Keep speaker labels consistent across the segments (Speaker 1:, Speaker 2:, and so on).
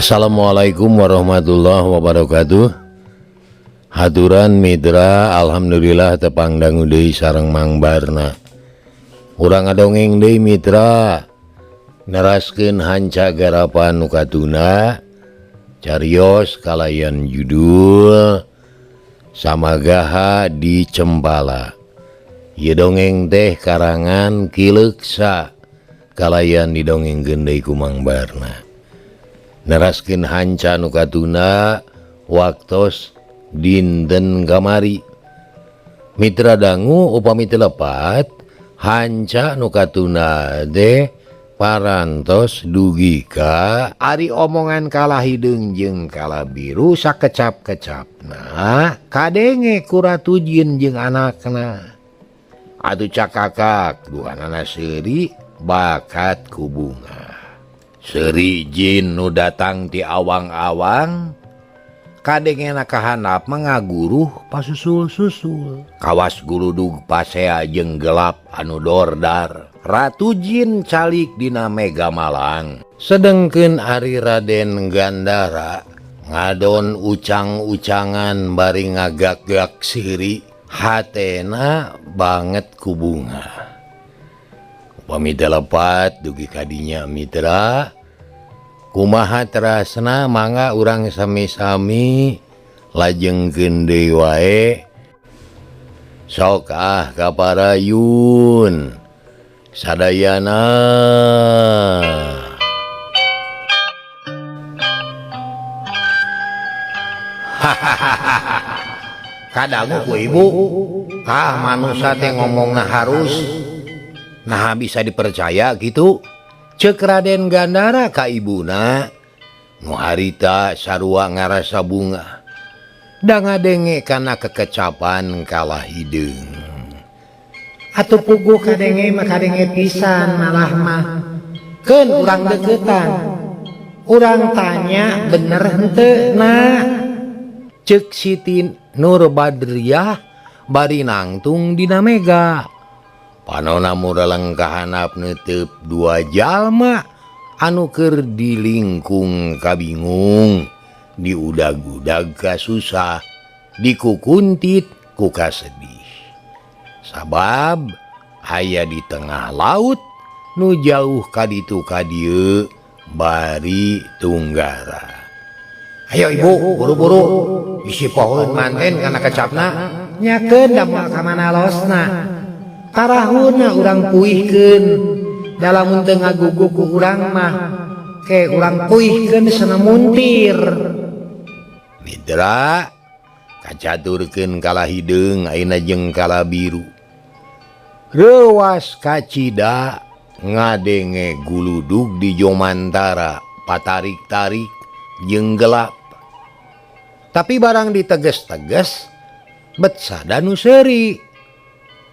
Speaker 1: Assalamualaikum warahmatullahi wabarakatuh. Haturan mitra, alhamdulillah tepangdangu deui sareng Mang Barna. Urang ngadongeng deui mitra, neraskeun hanca garapan nu katuna, carios kalayan judul Samagaha di Cempala. Ieu dongeng teh karangan Ki Leuksa, kalayan didongengkeun deui ku Mang Barna. Neraskeun hanca nu katuna waktos dinten kamari. Mitra dangu upami teu lepat hanca nu katuna teh parantos dugi ka ari omongan kalahideung jeung kalabiru sakecap-kecapna kadenge ku Ratu Jin jeung anakna. Atuh cakakak duanana seuri bakat ku Bunga. Seuri Jin nu datang ti awang-awang kadengena kahandap mangaguruh pasusul-susul. Kawas guludug pasea jeung gelap anu dordar. Ratu Jin calik dina Mega Malang. Sedengkeun ari Raden Gandara ngadon ucang-ucangan bari ngagak-gak siri, hatena banget ku Bunga. Upami teu lepat dugi kadinya mitra, kumaha terasna mangga urang sami-sami lajengkeun deui wae. Sok kaparayun sadayana. Kadangu ku ibu, manusia teh ngomongna harus nah bisa dipercaya gitu. Ceuk Raden Gandara ka ibuna, nu harita sarua ngarasa Bunga da ngadenge kana kekecapan kalahideung. Atuh puguh kadenge mah kadenge pisan malah mah keun urang deukeutan. Urang tanya bener henteu nah. Ceuk Siti Nur Badriah bari nangtung dina Mega. Panonna mureleng kahandap neuteup dua jalma anu keur dilingkung kabingung, diudag-udag ka susah, dikukuntit ku kasedih. Sabab aya di tengah laut nu jauh kaditu ka dieu bari Tunggara. Ayo ibu, buru-buru bisi pohon manten kana kecapna, nyakeun da moal ka mana losna. Tarahuna urang puihkeun, dalamun teu ngaguguk ku urang mah ke urang puihkeun sana muntir. Mitra kacaturkeun kalahideung ayeuna jeung kalabiru. Reuwas kacida ngadenge guludug di jomantara patarik-tarik jeung gelap. Tapi barang diteges-teges bet sada nu seuri.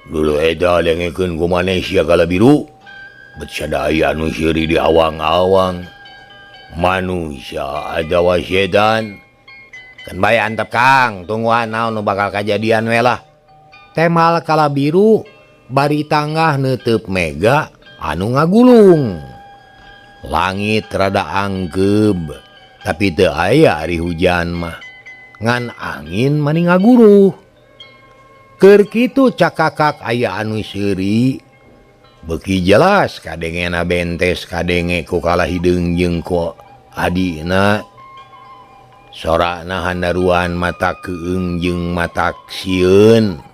Speaker 1: Dulu eta dengekeun ku manesia kalabiru, bet sada aya anu seuri di awang-awang. Manusia atawa setan. Kan bae antep Kang, tungguan naon nu bakal kajadian we lah. Temal kalabiru bari tanggah neuteup Mega anu ngagulung. Langit rada angkeub, tapi teu aya ari hujan mah. Ngan angin mani ngaguruh. Keur kitu cakakak aya anu seuri, beuki jelas kadengena bentes kadenge ku kalahideung jeung ku adina. Sorana handaruan mata keung jeung matak sieun.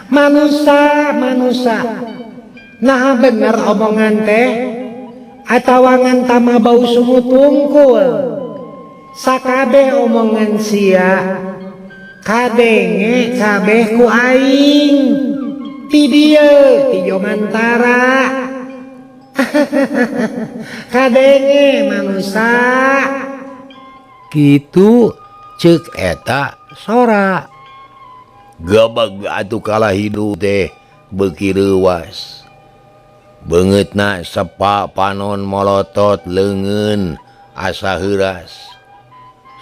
Speaker 1: Manusa, nah bener omongan teh atawa ngan tama bau sumut wungkul. Sakabeh omongan sia kadenge kabeh ku aing ti dieu ti jomantara. Kadenge manusia kitu ceuk eta sora. Gebeg atuh kalahidu teh beuki reuwas. Beungeutna sepa panon molotot leungeun asa heuras.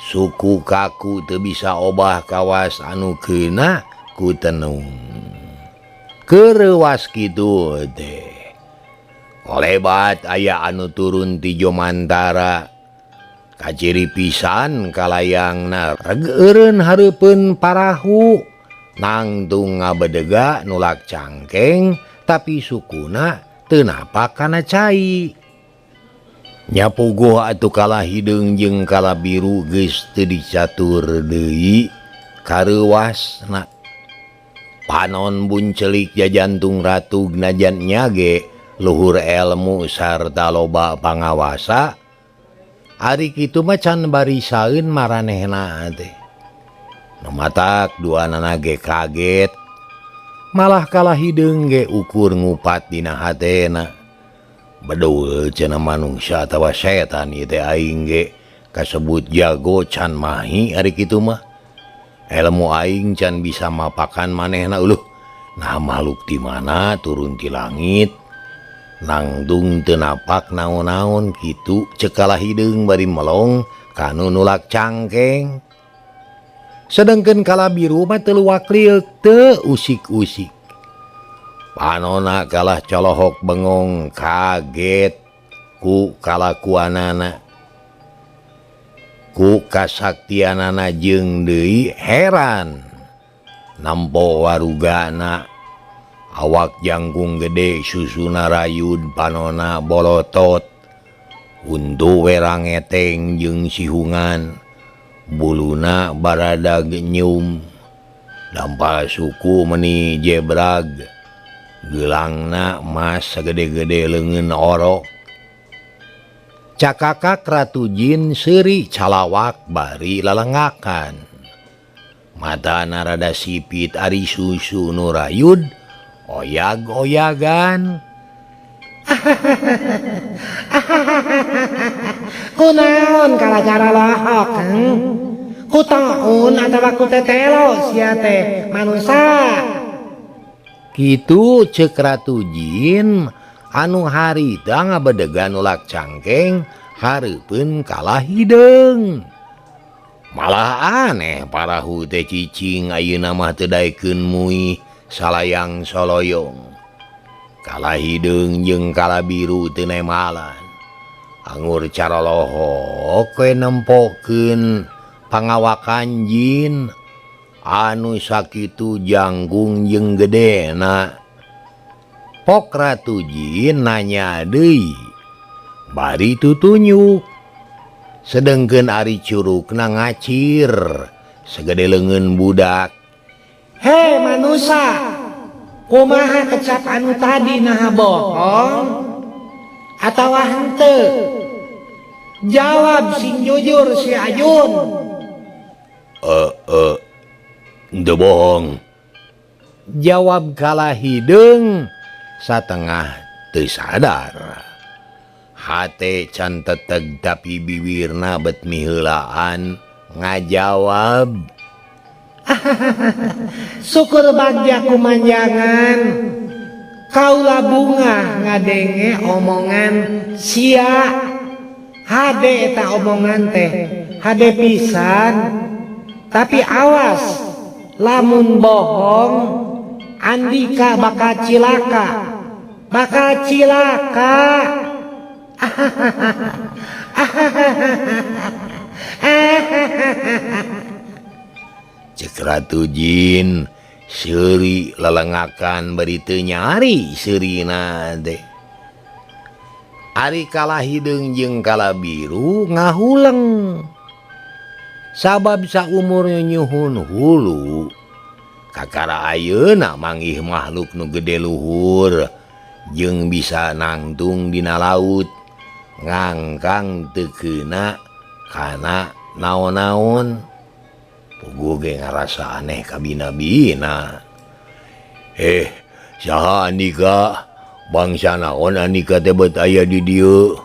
Speaker 1: Suku kaku teu bisa obah kawas anu keuna ku tenung. Kereuwas kitu teh Olebat aya anu turun ti Jomantara kaciri pisan kalayangna regeureun hareupeun parahu nangtung ngabedega nulak cangkeng tapi sukuna teu napak kana cai. Nyapuguh atuh kala hideung jeung kala biru geus teu dicatur deui kareuwasna. Panon buncelik jajantung ratu najan nyage luhur elmu sarta loba pangawasa. Ari kitu mah can barisaeun maranehna teh. Nu matak duanana ge kaget. Malah kala hideung ge ukur ngupat dina hatena. Bedoel cenah manungsa atawa setan ieu teh aing ge kasebut jago can mahi ari kitu mah. Elmu aing can bisa mapakan manehna uluh. Nah makhluk di mana turun ti langit. Nangtung teu napak naon-naon kitu ceuk kala hideung bari melong kanu nulak cangkeng. Sedengkeun kala biru mah teu luwak liuk teu usik-usik. Panonna kalah colohok bengong kaget ku kalakuanana. Ku kasaktianana jeung deui heran. Nampo warugana awak jangkung gede susuna rayud panonna bolotot. Untu werang eteng jeung sihungan. Buluna baradag nyum. Dampal suku meni jebrag. Gelangna emas sagede-gede leungeun orok. Cakakak Ratu Jin seuri calawak bari lalengakan. Matana rada sipit ari susu nu rayud oyag-oyagan.
Speaker 2: Kunaon kalacara lohok? Kutoun atawa kutetelo sia teh manusa?
Speaker 1: Kitu ceuk Ratu Jin anu harita ngabedega nulak cangkeng hareupeun kala hideung. Malah aneh parahu teh cicing ayeuna mah teu daekeun muih salayang soloyong. Kala hideung jeung kala biru teu nemalan. Anggur carolohok we nempokeun pangawakan Jin anu sakitu janggung jeung gedena. Pok Ratu Jin nanya deui bari tutunyuk. Sedengkeun ari curugna ngacir segede leungeun budak.
Speaker 2: Hei manusa, kumaha kecap anu tadi naha bohong atawa henteu? Jawab sing jujur si Ayun.
Speaker 1: Teu bohong. Jawab kala hideung satengah teu sadar. Hate can teteg tapi bibirna bet miheulaan ngajawab.
Speaker 2: Syukur bagja kumanjangan. Kaula bunga ngadenge omongan sia. Hade eta omongan teh hade pisan. Tapi awas, lamun bohong, Andika bakal cilaka. Bakal cilaka.
Speaker 1: Ceuk Ratu Jin seuri lelengakan bari teu nyari seurina teh. Ari kala hideung jeung kala biru ngahuleng. Sabab saumur nyuhun hulu. Kakara ayeuna manggih makhluk nu gede luhur jeung bisa nangtung dina laut. Ngangkang teu keuna kana naon-naon. Puguh ge ngarasa aneh ka bina-bina. Saha Andika? Bangsa naon Andika teh bet aya di dieu?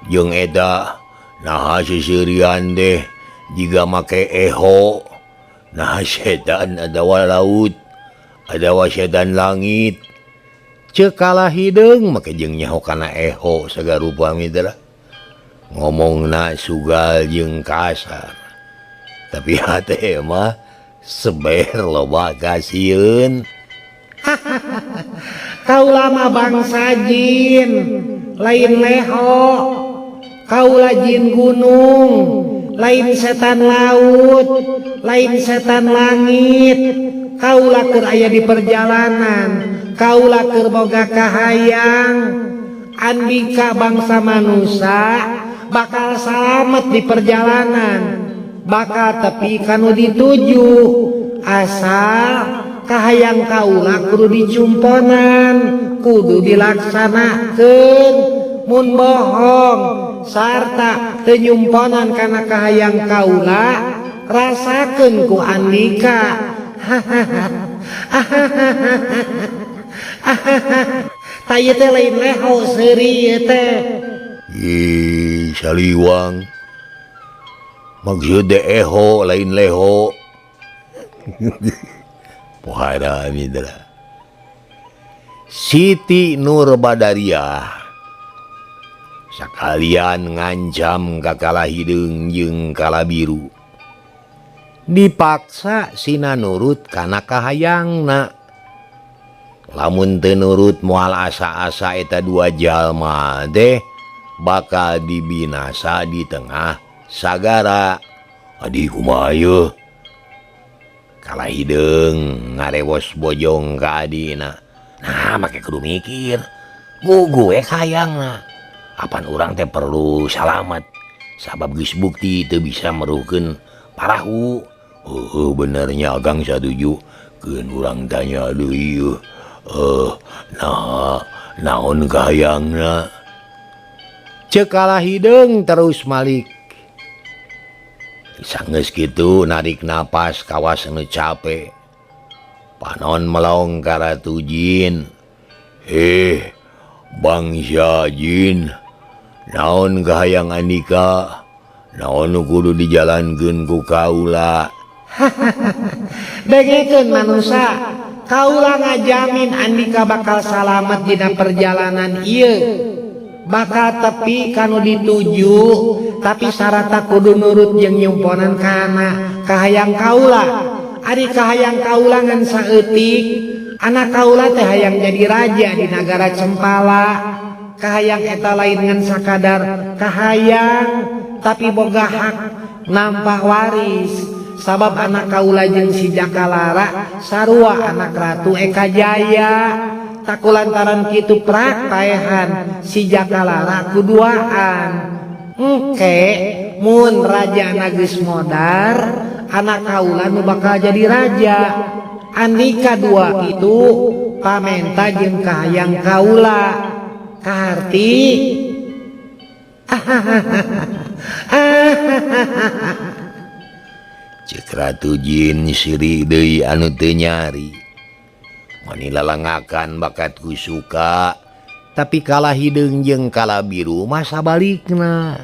Speaker 1: Jeung eta naha seserian teh jiga make eho? Naha setan adawa laut? Adawa setan langit? Ceuk kala hideung make jeung nyaho kana eho sagarupa mitra. Ngomongna sugal jeung kasar. Tapi hate mah seber loba kasieun.
Speaker 2: Kaula mah bangsa jin. lain leho, kaula jin gunung, lain setan laut, lain setan langit. Kaula keur aya di perjalanan, kaula keur boga kahayang. Andika bangsa manusia bakal selamat di perjalanan, bakal tepi kanu dituju. Asal kahayang kaula kudu dicumponan, kudu dilaksanakeun. Mun bohong sarta teu nyumponan kana kahayang kaula, rasakeun ku Andika. Taya teh lain leho seuri teh.
Speaker 1: Ih, saliwang. Maksudnya eho lain leho. Pohara mitra. Siti Nurbadariah sakalian ngancam ka Kalahideung jeung Kalabiru. Dipaksa sina nurut kana kahayangna. Lamun teu nurut moal asa-asa eta dua jalma teh bakal dibinasa di tengah sagara. Adi kumaha yeuh? Kalahideung ngarewos bojong ka adina. Nah, make kudu mikir. Gugu we kahayangna. Apan urang teh perlu salamet. Sabab geus bukti teu bisa meruhkeun parahu. Benernya Agang satuju. Keun urang tanya deui yeuh. Naon kahayangna? Ceuk Kalahideung terus malik. Sanggeus kitu narik napas kawas anu capek. Panon melong ka Ratu Jin. Bangsa Jin, naon kahayang Andika? Naon nu kudu dijalankeun ku kaula?
Speaker 2: Dengekeun manusia, kaula ngajamin Andika bakal salamet dina perjalanan ieu. Bakal tepi kanu dituju, tapi syaratna kudu nurut jeung nyumponan kana kahayang kaula. Ari kahayang kaula ngan saeutik, anak kaula teh hayang jadi raja di nagara Cempala. Kahayang eta lain ngan sakadar kahayang, tapi boga hak nampah waris. Sabab anak kaula jeung si Jakalara sarua anak Ratu Eka Jaya. Takulantaran kitu praktaehan si Jakalara kuduaan. Engke mun raja geus modar, anak kaula nu bakal jadi raja. Andika dua itu pamenta jeung kahayang kaula. Kaharti
Speaker 1: Ceuk Ratu Jin siri deui anu teu nyari. Manilalangakan bakatku suka, tapi Kalahideung jeung Kalabiru mah sabalikna.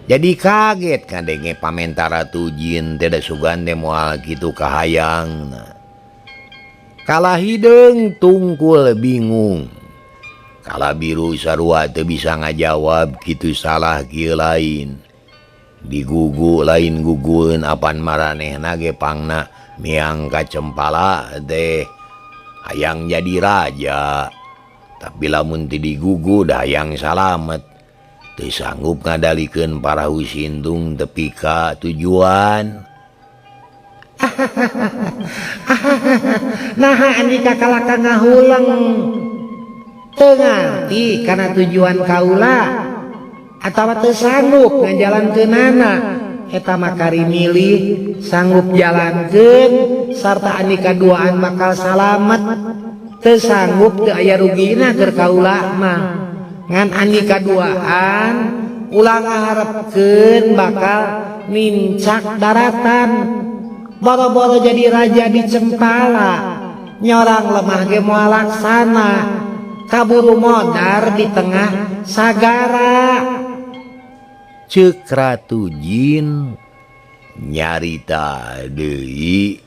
Speaker 1: Jadi kaget kadenge pamenta Ratu Jin teh da sugan teh moal kitu kahayangna. Kalahideung tungkul bingung. Kalabiru sarua teu bisa ngajawab kitu salah kieu lain. Digugu lain gugueun apan maranehna ge pangna miang ka Cempala teh hayang jadi raja. Tapi lamun teu digugu da hayang salamet, teu sanggup ngadalikeun parahu sindung tepi ka tujuan.
Speaker 2: Nah Andika kalaka ngahuleng. Teu ngarti kana tujuan kaula atawa teu sanggup ngajalankeunana. Eta makari milih sanggup jalankeun sarta Andika duaan bakal salamet. Teu sanggup teu aya rugina keur kaula mah. Ngan Andika duaan ulah ngaharepkeun bakal mincak daratan. Boro-boro jadi raja di Cempala, nyorang lemah ge moal laksana. Kaburu modar di tengah sagara.
Speaker 1: Ceuk Ratu Jin nyarita deui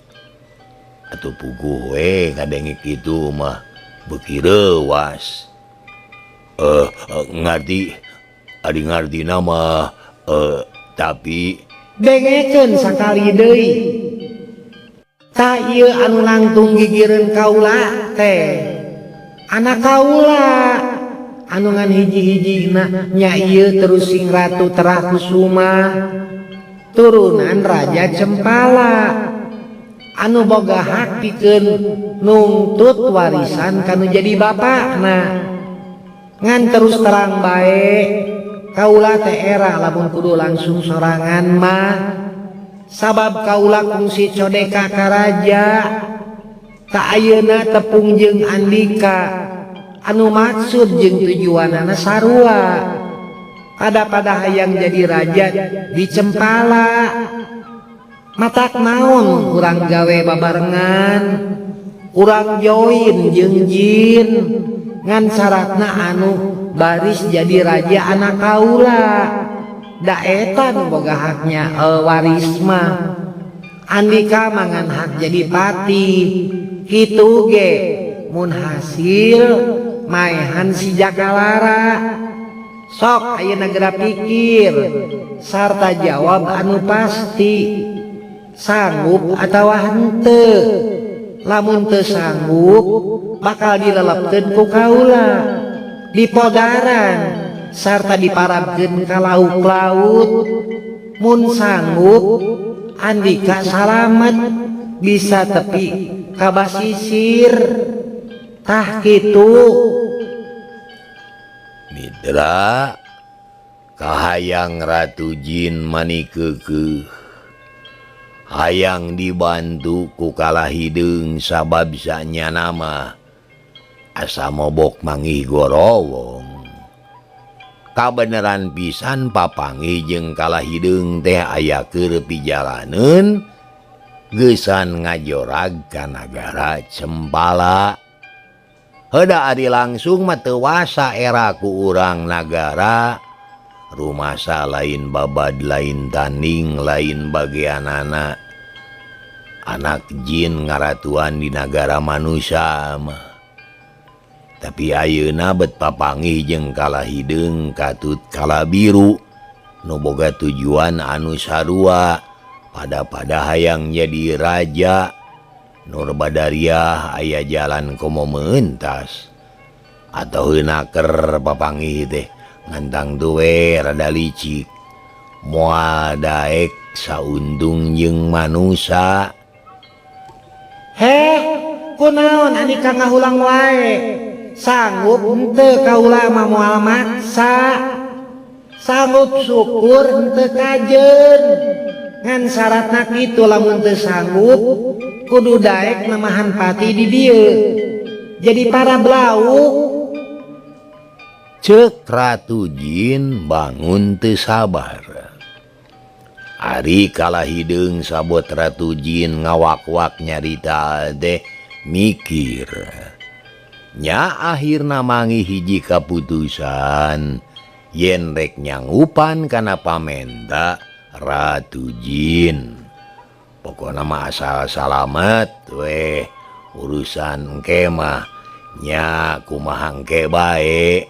Speaker 1: atuh puguh we kadenge kitu mah beuki reuwas. Ngarti adi ngartina mah tapi
Speaker 2: dengekeun sakali deui. Ta ieu anu nangtung gigireun kaula teh anak kaula anungan hiji-hiji nya terus sing Ratu Terah Kusuma turunan Raja Cempala anu boga hak pikeun nungtut warisan kanu jadi bapakna ngan terus terang bae kaula teh era lamun kudu langsung sorangan mah sabab kaula kungsi codeka ka raja ka ayeuna tepung jeung Andika anu maksud jeung tujuanana sarua pada hayang jadi raja di Cempala matak naon urang gawe babarengan urang join jeung jin ngan syaratna anu baris jadi raja anak kaula da eta nu boga haknya waris mah Andika mangan hak jadi pati kitu ge mun hasil maehan si Jakalara sok ayeuna geura pikir sarta jawab anu pasti sanggup atawa henteu lamun teu sanggup bakal dilelepkeun ku kaula dipodaran sarta diparabkeun ka lauk-laut mun sanggup Andika salamet bisa tepi ka basisir tah kitu
Speaker 1: Mitra kahayang Ratu Jin manikeukeuh hayang dibantu ku Kalahideung sabab sanyana mah asa mobok manggih gorowong kabeneran pisan papanggih jeung Kalahideung teh aya keur pijalaneun geusan ngajorag ka nagara Cempala heuda ari langsung mah teu wasa era ku urang nagara rumasa lain babad lain tanding lain bageanana anak jin ngaratuan di nagara manusia mah tapi ayeuna bet papanggih jeung Kalahideung katut Kalabiru nu boga tujuan anu sarua pada hayang jadi raja Nur Badariah aya jalan komo meuntas atau heunaker papanggih teh ngantang duwe rada licik moal daek saundung jeung manusia
Speaker 2: heh kunaon Andika ngahulang wae sanggup henteu kaula mah moal maksa sanggup syukur henteu kajeun ngan syaratna kitu lamun teu sanggup kudu daek namahan pati di dieu jadi para blau
Speaker 1: ceuk Ratu Jin bangun teu sabar ari Kalahideung sabot Ratu Jin ngawak-wak nyarita teh mikir nya akhirna manggih hiji kaputusan yen rek nyanggupan kana pamenta Ratu Jin pokokna mah asal salamet weh urusan engke mah nya kumaha engke bae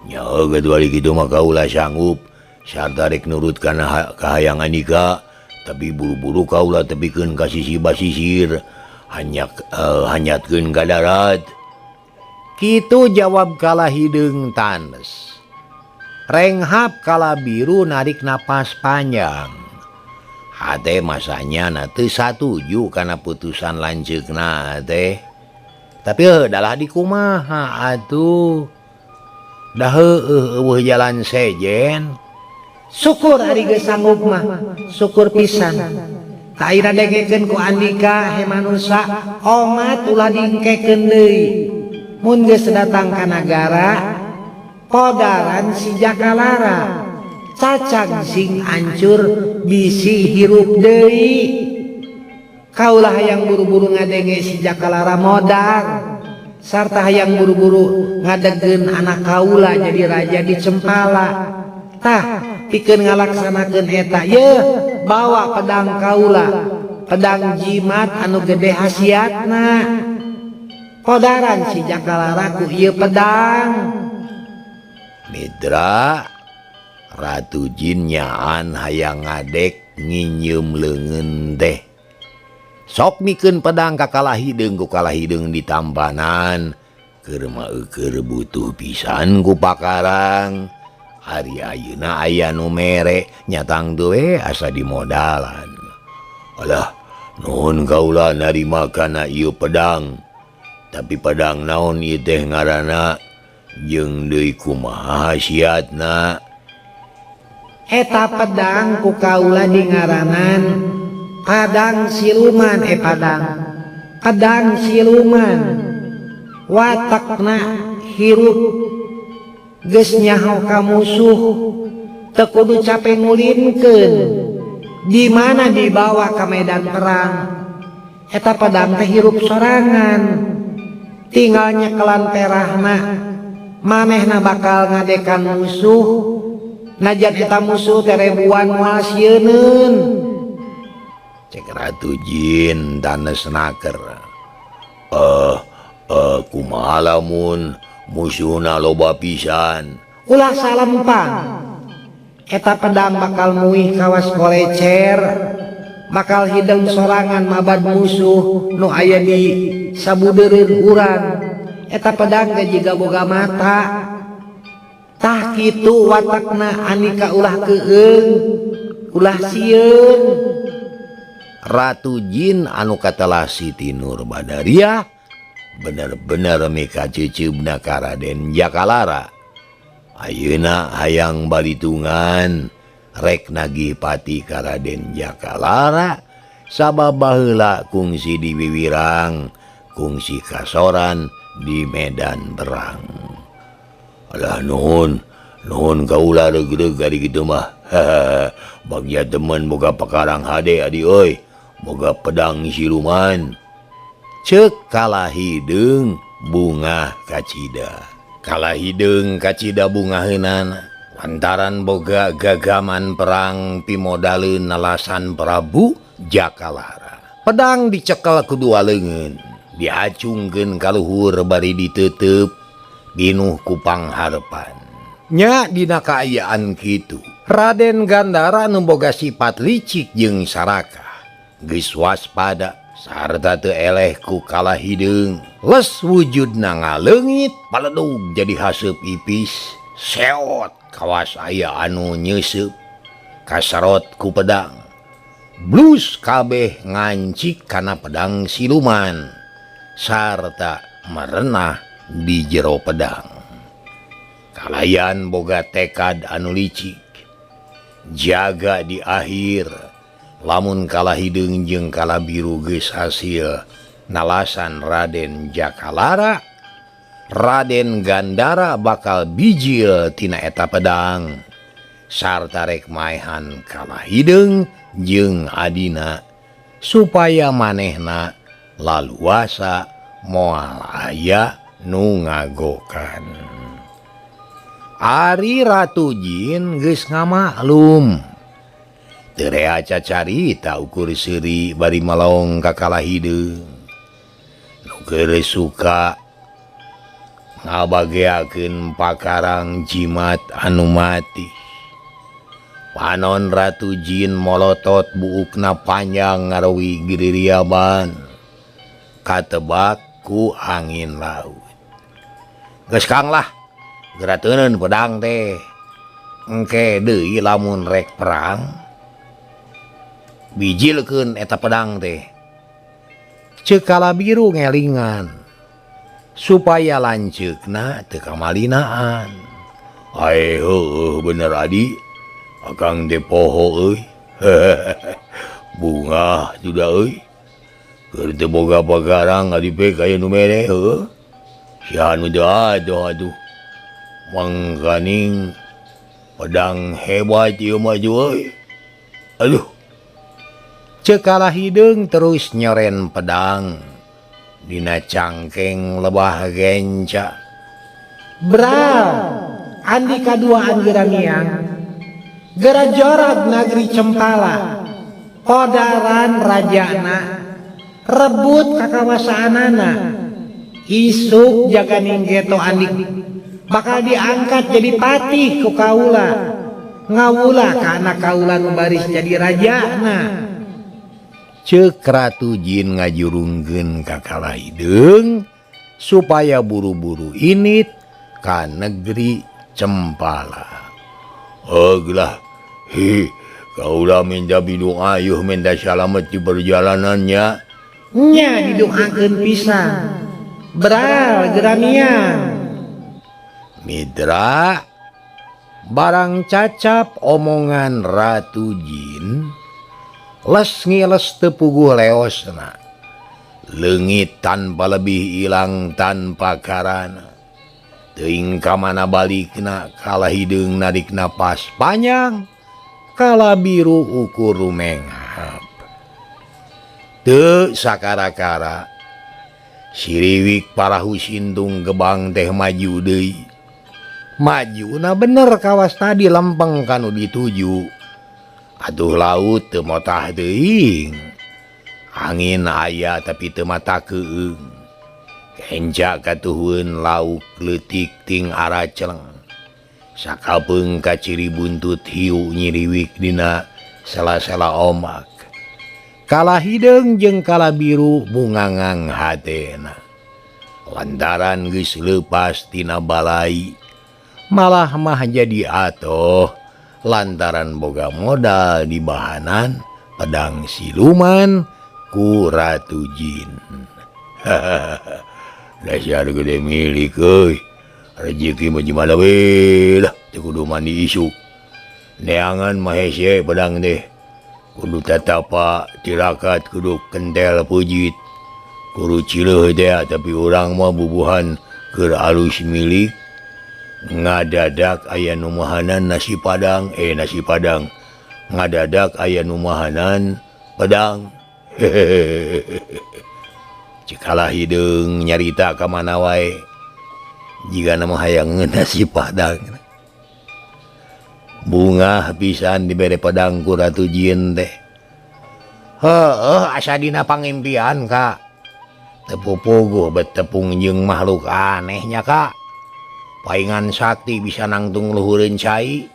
Speaker 1: nya kecuali kitu mah kaula sanggup sarta rek nurut kana kahayang Andika tapi buru-buru kaula tepikeun ka sisi basisir hanyatkeun ka darat kitu jawab Kalahideung tanes renghap Kalabiru narik napas panjang hate masanya teu satuju kana putusan lanceukna teh tapi dalah dikumaha atuh dah eueuh jalan sejen
Speaker 2: syukur ari geus sanggup mah syukur pisan ka ayeuna dengekeun ku Andika he manusia omat ulah diengkekeun deui mun geus datang ka nagara podaran si Jakalara cacang sing ancur bisi hirup deui kaulah hayang buru-buru ngadenge si Jakalara modar sarta hayang buru-buru ngadegeun anak kaula jadi raja di Cempala tah pikeun ngalaksanakeun eta ye bawa pedang kaula pedang jimat anu gede hasiatna podaran si Jakalara ku ieu pedang
Speaker 1: Mitra Ratu Jin nyaan hayang ngadek nginyeum leungeun teh sok mikeun pedang ka Kalahideung ku Kalahideung ditampanan keur butuh pisan ku pakarang. Ari ayeuna aya nu mere nyatang teu asa dimodalan. Alah, nuhun kaula narima kana ieu pedang. Tapi pedang naon ieu teh ngaranna jeung deui kumaha hasiatna?
Speaker 2: Eta pedang ku kaula dingaranan padang siluman. Pedang siluman. Watakna hirup geus nyaho ka musuh teu kudu capek ngulinkeun. Di mana dibawa ke medan perang eta pedang teh hirup sorangan, tinggal nyekelan perahna manehna bakal ngadekan musuh. Najan eta musuh teh ribuan moal sieun.
Speaker 1: Cek Ratu Jin tanesnaker. Kumaha lamun musuhna loba pisan?
Speaker 2: Ulah salempang. Eta pedang bakal muih kawas kolecer, bakal hideng sorangan mabad musuh nu aya di sabudeureun urang. Eta pedang ge jiga boga mata. Tah kitu watakna andika ulah keueung, ulah sieun.
Speaker 1: Ratu Jin anu katelah Siti Nurbadariah bener-bener mika ceuceubna ka Raden Jakalara. Ayeuna hayang balitungan rek nagih pati ka Raden Jakalara sababa heula kungsi di Wiwirang, kungsi kasoran di medan perang. Alah nuhun kaula reug-reug ari kitu mah. Bagja temen boga pakarang hade adi euy, boga pedang siluman. Ceuk Kalahideung bunga kacida. Kalahideung kacida bungaheunana lantaran boga gagaman perang pimodaleun nalasan Prabu Jakalara. Pedang dicekel kedua leungeun, diacungkeun ka luhur bari diteuteub binuh ku pangharepan. Nya dina kaayaan kitu, Raden Gandara nu boga sifat licik jeung sarakah geus waspada sarta teu eleh ku Kalahideung. Les wujudna ngaleungit paledug jadi haseup ipis, seot kawas aya anu nyeuseup kasarot ku pedang. Blus kabeh ngancik kana pedang siluman sarta merenah di jero pedang. Kalayan boga tekad anu licik, jaga di akhir lamun Kalahideung jeung Kalabiru geus hasil nalasan Raden Jakalara, Raden Gandara bakal bijil tina eta pedang sarta rek maehan Kalahideung jeung adina supaya manehna laluasa moal aya nu ngagokan. Ari Ratu Jin geus ngamaklum, teu rea cacarita ukur seuri bari malong ka Kalahideung. Nu keur suka ngabageakeun pakarang jimat anu mati. Panon Ratu Jin molotot buukna panjang ngarowi giririaban, katebak ku angin laut. Geus Kang lah, gerateuneun pedang teh. Engke deui lamun rek perang, bijilkeun eta pedang teh. Ceuk Kalabiru ngelingan supaya lanceukna teu kamalinaan. Ae heueuh bener adi, akang teh poho euy. Bunga sudah euy. Keur teu boga pagarang adipe kaya nu mere heueuh. Sia anu teu aduh. Mangkaning pedang hebat ieu mah euy. Aduh. Ceuk Kalahideung terus nyoren pedang dina cangkeng lebah genca.
Speaker 2: Bral, andi kaduaan geramiang, gera jorog nagri Cempala, podaran rajana, rebut kakawasaanana, isuk jaga ninggeto andik, bakal diangkat jadi patih ku kaula, ngawula ka anak kaula nu baris jadi rajana.
Speaker 1: Ceuk Ratu Jin ngajurungkeun ka Kalahideung supaya buru-buru init ka negeri Cempala. Aglah, kaulah minta bidung ayuh minta selamat di perjalanannya.
Speaker 2: Nya didoakeun pisan. Beral geramia.
Speaker 1: Mitra, barang cacap omongan Ratu Jin, les ngiles tepuguh leosna. Leungit tanpa lebih ilang tanpa karana. Teuing ka mana balikna kala hideung narik napas panjang, kala biru ukur rumenghap. Teu sakara-kara siriwik parahu sintung gebang teh maju deui. Majuna bener kawas tadi lempeng kanu dituju. Atuh laut teu motah teuing. Angin aya tapi teu mata keung. Kenca katuhun lauk leutik ting araceleng. Sakapeung ka ciri buntut hiu nyiriwik dina sela-sela omak. Kala hideung jeung kala biru bungangang hatena. Lantaran geus leupas tina balai, malah mah jadi atoh lantaran boga modal di bahanan pedang siluman ku Ratu Jin. Dasar gede milik euy. Rezeki mah jimana we lah, teu kudu mandi isuk. Neangan mah hese pedang teh. Kudu tatapa tirakat kudu kentel pujit. Kudu cileuh teh tapi urang mah bubuhan keur alus milik. Ngadadak aya nu mahanan nasi padang, ngadadak aya nu mahanan pedang. Cikalah hideung nyarita ka mana wae jika nama hayang nasi padang. Bunga pisan dibere pedang ku Ratu Jin teh. Asa dina pangimpian Kak. Tepupuguh betepung jeung makhluk anehnya Kak. Paingan sakti bisa nangtung luhureun cai.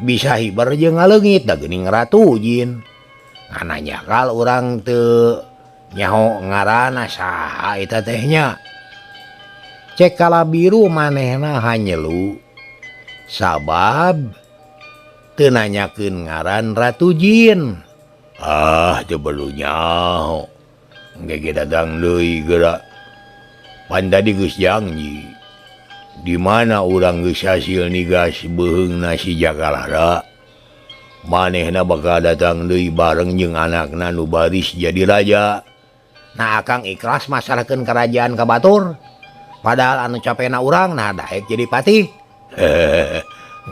Speaker 1: Bisa hibar jeung ngaleungit da geuning Ratu Jin. Ngananya kal urang teu nyaho ngaranna saha eta tehnya. Cek kala biru manehna hanyelu. Sabab teu nanyakeun ngaran Ratu Jin. Teu perlu nyaho. Engke datang deui geura. Pan tadi geus janji. Di mana urang geus hasil nigas beuheungna si Jakalara. Manehna bakal datang deui bareng jeung anakna nu baris jadi raja. Nah akang ikhlas masarakeun kerajaan ka batur. Padahal anu capena urang nah daek jadi patih.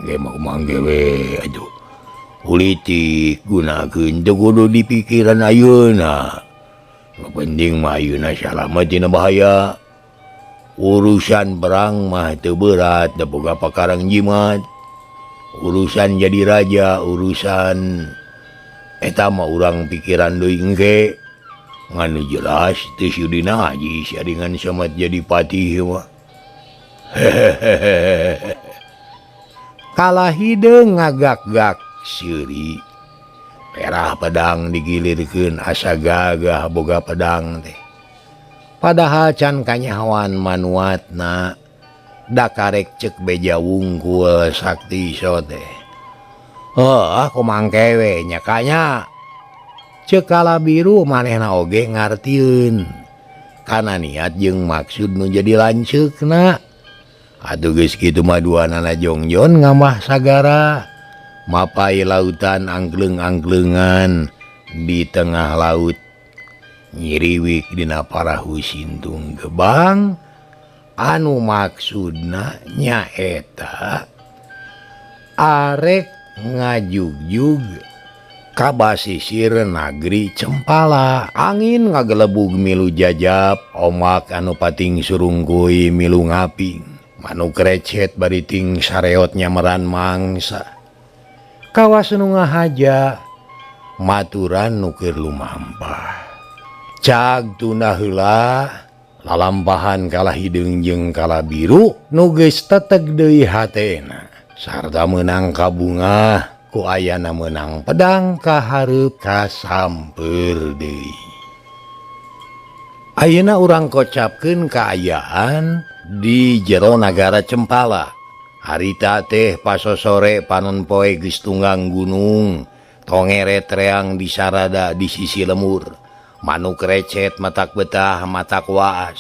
Speaker 1: Ge mau mangge we atuh. Politik gunakeun teu kudu di pikiran ayeuna. Nu penting mah ayeuna salamet dina bahaya. Urusan perang mah teu berat da boga pakarang jimat. Urusan jadi raja, urusan eta mah urang pikiran deui engke. Nganu jelas teu sudina haji saringan samat jadi patih mah. Kala hideung ngagak-gak seuri. Perah pedang digilirkeun asa gagah boga pedang teh. Padahal can kanyahoan manuatna da karek cek beja wungkul sakti iso teh. Kumangke we nya kanya. Cek kala biru manehna oge ngartieun kana niat jeung maksud nu jadi lanceukna. Atuh geus kitu mah duanana jongjon ngamah sagara. Mapai lautan angkleng-angklengan di tengah laut. Nyiriwik dina parahu sintung gebang anu maksudna nyaeta arek ngajugjug ka basisir nagri Cempala. Angin ngagelebug milu jajab, omak anu pating surungkuy milu ngaping, manuk recet bariting sareot nyameran mangsa. Kawas nu ngahaja maturan nu keur lumampah. Cag tuna heula lalampahan kala hideung jeung kala biru nu geus teteg deui hatena. Sarta meunang kabungah ku ayana meunang pedang ka hareup ka samper deui. Ayeuna urang kocapkeun kaayaan di jero nagara Cempala. Harita teh pasosore panon poe geus tunggang gunung, tongeret reang di sarada di sisi lemur, manuk recet matak betah matak waas.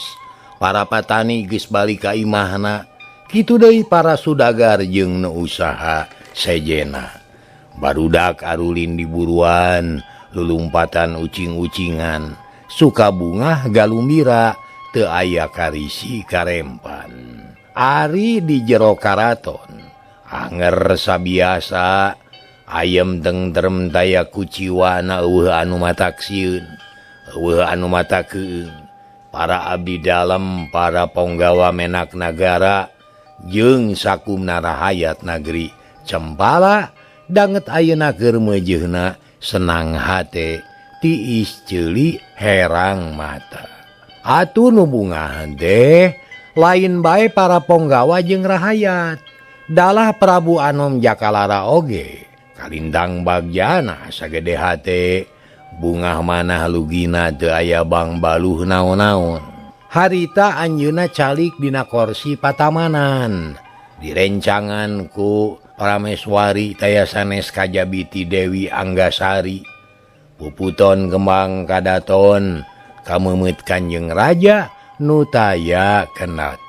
Speaker 1: Para patani geus balik ka imahna, kitu deui para sudagar jeung nu usaha sejena. Barudak arulin di buruan, lulumpatan ucing-ucingan, suka bunga galumbira, teu aya karisi karempan. Ari di jero karaton, anger sabiasa, ayem tentrem taya kuciwana eueuh anu matak sieun, eueuh anu matak keueung. Para abdi dalem, para ponggawa menak nagara, jeung sakumna rahayat nagri Cempala, danget ayeuna keur meujeuhna senang hate, tiis ceuli herang mata. Atuh nu bungahan teh lain bae para ponggawa jeung rahayat, dalah Prabu Anom Jakalara oge kalindang bagjana sagede hate, bungah manah lugina teu aya bang baluh naon-naon. Harita anjeunna calik dina korsi patamanan, direncangan ku Parameswari taya sanes kajabiti Dewi Anggasari. Puputon kembang kadaton kameumit Kanjeng Raja nu taya kenat.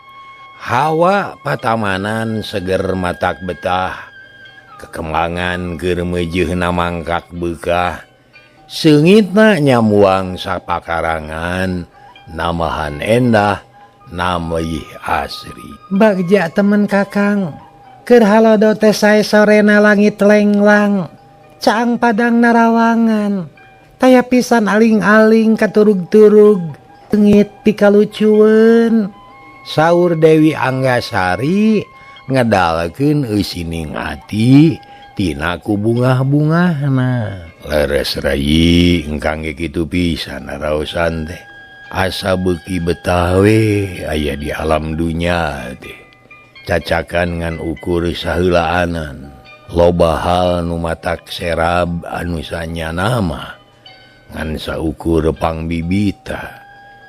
Speaker 1: Hawa patamanan seger matak betah, kekembangan keur meujeuhna mangkak beukah, seungitna nyamuang sapakarangan, namahan endah nameuh asri.
Speaker 2: Bagja temen kakang, keur halodo teh sae sorena langit lenglang, caang padang narawangan, taya pisan aling-aling katurug-turug, tengit pikalucueun.
Speaker 1: Saur Dewi Anggasari ngedalkeun eusining ati tina ku bungah-bungahna. Leres rayi engkang ge kitu pisan naraosan teh. Asa beuki betah we aya di alam dunya teh. Cacakan ngan ukur saheulaanan. Loba hal nu matak serab anu sanyana mah ngan saukur pangbibita.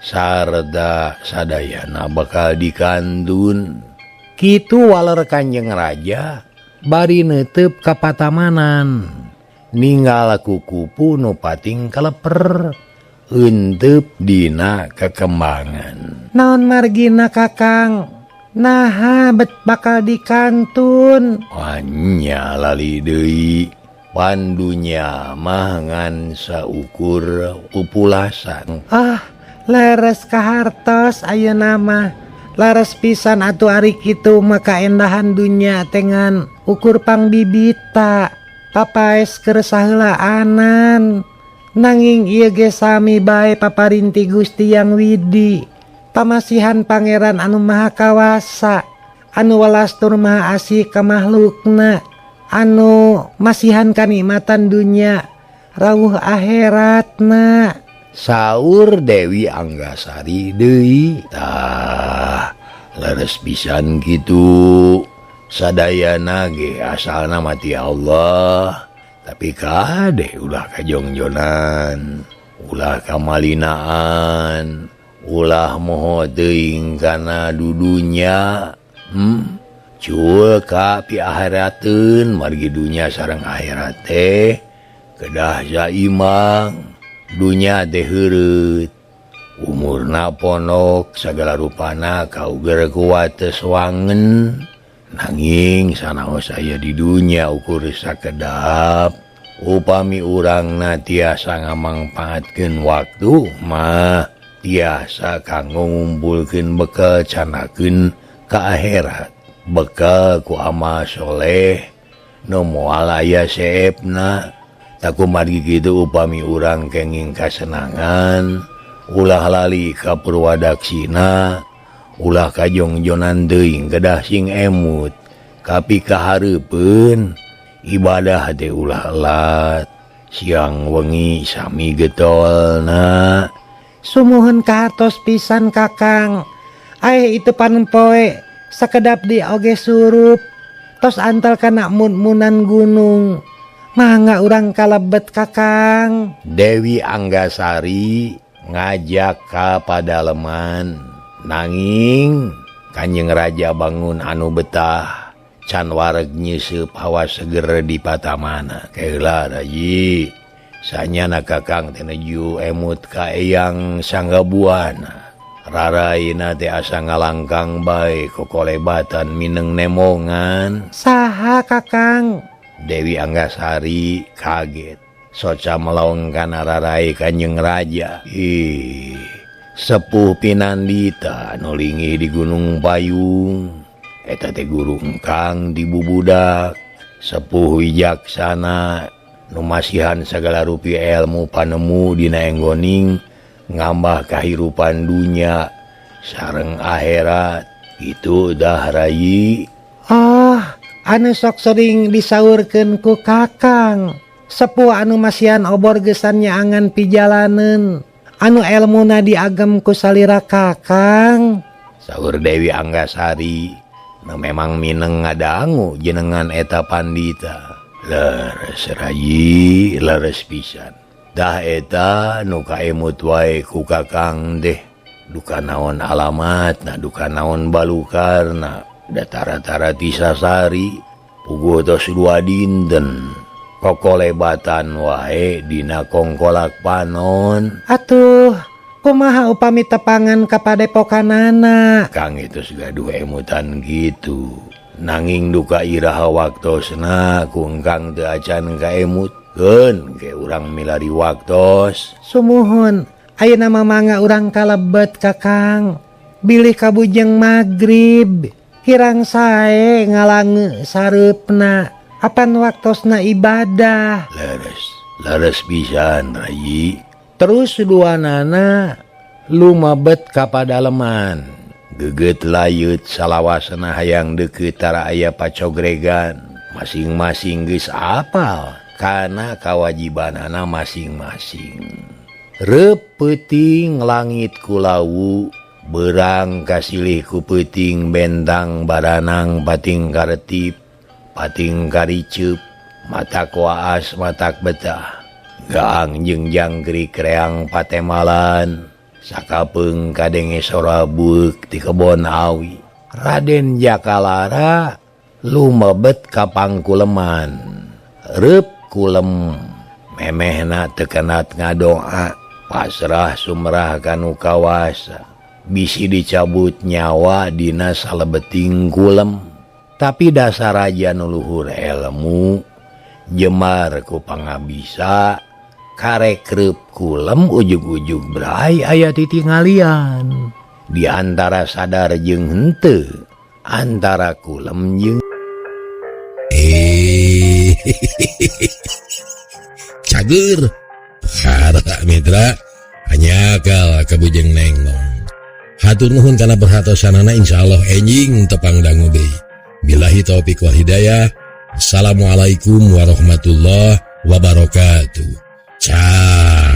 Speaker 1: Sarda sadayana bakal dikandun. Kitu waler Kanjeng Raja bari neuteup ka patamanan, ninggal kukupu nu pating kaleper, eunteub dina kekembangan.
Speaker 2: Naon margina kakang? Naha bet bakal dikantun?
Speaker 1: Anya lali deui, pandunya mah ngan saukur pupulasan.
Speaker 2: Leres kahartos ayeuna mah, laras pisan atuh ari kitu mah kaendahan dunya tengan ukur pangbibita, papaes keur saheulaanan. Nanging ieu ge sami bae paparinti Gusti Yang Widi, pamasihan Pangeran anu Maha Kawasa, anu welas tur maha asih ka makhlukna, anu masihan kanikmatan dunya rawuh akhiratna.
Speaker 1: Saur Dewi Anggasari deui. Tah, leres pisan kitu. Sadayana ge asalna mati Allah, tapi kade ulah kajongjonan, ulah kamalinaan, ulah moho teuing kana dudunya. Cueu ka pi akhirateun margi dunya sareng akhirat teh kedah saimbang. Dunya teh heureut, umurna ponok, sagala rupana kauger kuat teu soangen. Nanging sanaos aya di dunya ukur sakedap, upami urangna tiasa ngamangpaatkeun waktu mah tiasa kanggo ngumpulkeun bekal canakeun ka akhirat. Bekal ku amal soleh nu moal aya seepna. Taku margi kitu upami urang kenging kasenangan, ulah lali ka purwadaksina, ulah kajongjonan teuing kedah sing emut, kapi kahareupeun ibadah teh ulah elat, siang wengi sami getolna.
Speaker 2: Sumuhun kahartos pisan kakang, aya itu panempoe sakedap di oge surup, tos antal kana mun-munan gunung. Mangga urang kalebet kakang.
Speaker 1: Dewi Anggasari ngajak ka padaleman nanging Kanjeng Raja bangun anu betah can wareg nyeusup hawa seger di patamana kaila rayi sanyana kakang teh nuju emut ka eyang sanggabuana raraina teh asa ngalangkang bae kokolebatan mineng nemongan.
Speaker 2: Saha kakang?
Speaker 1: Dewi Anggasari kaget soca melaongkan rarai Kanjeng Raja. Sepuh Pinandita nulingi di Gunung Payung eta teh guru engkang di Bubudak. Sepuh wijaksana nu masihan sagala rupi ilmu panemu dina enggoning ngambah kahirupan dunya sareng akhirat itu dah rayi.
Speaker 2: Anu sok sering disaurkeun ku kakang sepuh anu masihan obor gesannya angan pijalanen anu elmuna diagem ku salira kakang.
Speaker 1: Saur Dewi Anggasari na memang mineng ngadangu jenengan eta pandita. Leres rayi, leres pisan. Dah eta nu kaemut wae ku kakang deh. Duka naon alamat, na duka naon balukarna. Datara-tara tisasari, puguh tos 2 dinten. Kokolebatan wae dina kongkolak panon.
Speaker 2: Atuh, kumaha upami tepangan ka padepokanana?
Speaker 1: Kang itu gaduh emutan gitu. Nanging duka iraha waktosna kungkang teu acan kaemutkeun ke urang milari waktos.
Speaker 2: Sumuhun, ayeuna mamangga urang kalebet kakang. Bilih kabujeng magrib, kirang sae ngalange sareupna. Apan waktosna ibadah.
Speaker 1: Leres pisan rayi.
Speaker 2: Terus duanana lumebet ka padaleman.
Speaker 1: Geget layut salawasana hayang deukeut tara aya pacogregan. Masing-masing geus apal kana kawajibanana masing-masing. Reup peuting langit ku lawu, beurang kasilih ku peuting bentang baranang pating karetip, pating kariceup, matak waas matak betah. Gaang jeung jangkrik reang patemalan, sakapeung kadenge sorabeuk ti kebon awi. Raden Jakalara lumebet ka pangkuleman. Reup kulem, memehna teu kenat ngadoa, pasrah sumrah kanu kawasa. Bisi dicabut nyawa dina salebeting kulem. Tapi dasar raja nu luhur ilmu, jemar ku pangabisa, karek reup kulem ujug-ujug bray aya titingalian. Di antara sadar jeung henteu, antara kulem jeung
Speaker 3: cager harta mitra hanyakal kabujeng nenglong. Hatur nuhun kana perhatosanana, insyaallah enjing tepang dangu deui. Billahi taufik wal hidayah. Assalamualaikum warahmatullahi wabarakatuh. Ciao.